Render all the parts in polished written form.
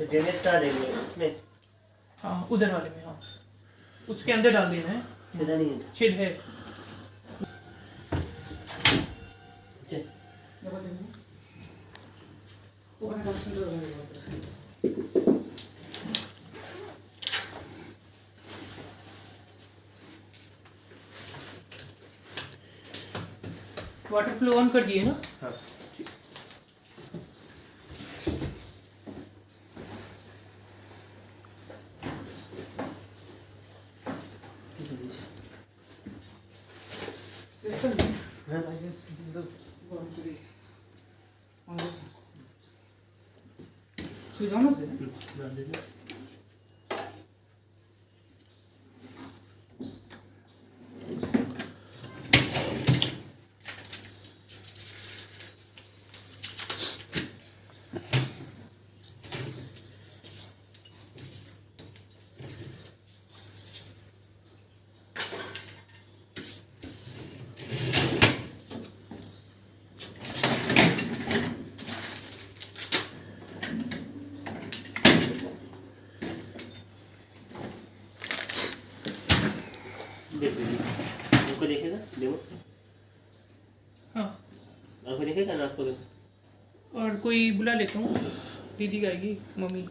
Drainage कहाँ देंगे इसमें? हाँ उधर वाले में, हाँ उसके अंदर डाल देना है। सीधा नहीं है छेद है। वाटर फ्लो ऑन कर दिए ना? हाँ। सुझाना से देख लीजिए, आपको देखेगा डेमो? हाँ। आपको देखेगा ना आपको? और कोई बुला लेता हूँ, दीदी आएगी, मम्मी।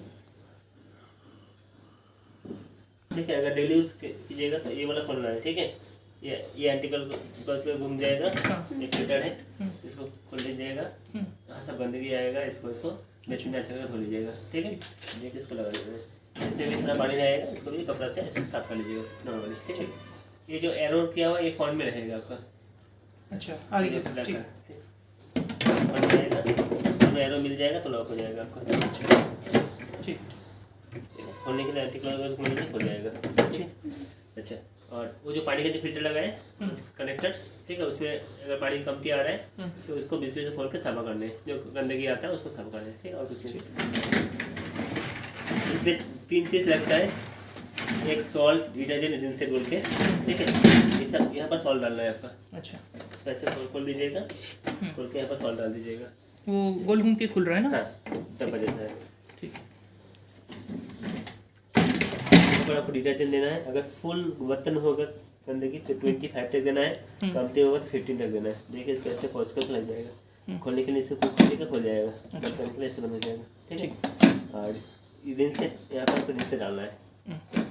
ठीक है, अगर डेली यूज कीजिएगा तो ये वाला खोलना है, ठीक है? ये आर्टिकल बस में घूम जाएगा। हाँ। एक फिल्टर है, इसको खोल लीजिएगा। यहाँ सब गंदगी आएगा, इसको बेसिन में अच्छा कर धो लीजिएगा, ठीक है? देखिए इसको लगा लीजिएगा, इसमें भी थोड़ा पानी रहेगा, इसको भी कपड़ा से ऐसे साफ कर लीजिएगा नॉर्मली, ठीक है? ये जो एरो किया हुआ ये फॉर्म में रहेगा आपका। अच्छा आगे ये जाता है, ठीक। फॉर्म में रहेगा, तो एरो मिल जाएगा तो लॉक हो जाएगा आपका। ठीक। खोलने के लिए आर्टिकल खोल जाएगा, ठीक। अच्छा, और वो जो पानी का जो फिल्टर लगा है कनेक्टर, ठीक है, उसमें अगर पानी कमती आ रहा है तो उसको बीच में से खोल के साफा करने, जो गंदगी आता है उसको साफ करना है, ठीक है? और कुछ नहीं। इसमें 3 चीज़ लगता है, एक सॉल्ट, डिटर्जेंट, रिंसेट बोल के, ठीक है? ये सब यहाँ पर सॉल्ट डालना है आपका। अच्छा, इसको ऐसे खोल लीजिएगा, खोल के यहाँ पर सॉल्ट डाल दीजिएगा। वो गोल घूम के खुल रहा है ना? हाँ, तब वजह से है, ठीक। अगर आपको डिटर्जेंट देना है, अगर फुल बर्तन होगा गंदगी तो 25 तक देना है, कमते होगा तो 15 तक देना है। देखिए इसको ऐसे खोल कर लग जाएगा, खोलने के लिए इसे कुछ तरीके खोल जाएगा, बर्तन के लिए ऐसे बंद हो जाएगा, ठीक है? और रिंसेट यहाँ पर रिंसेट डालना है।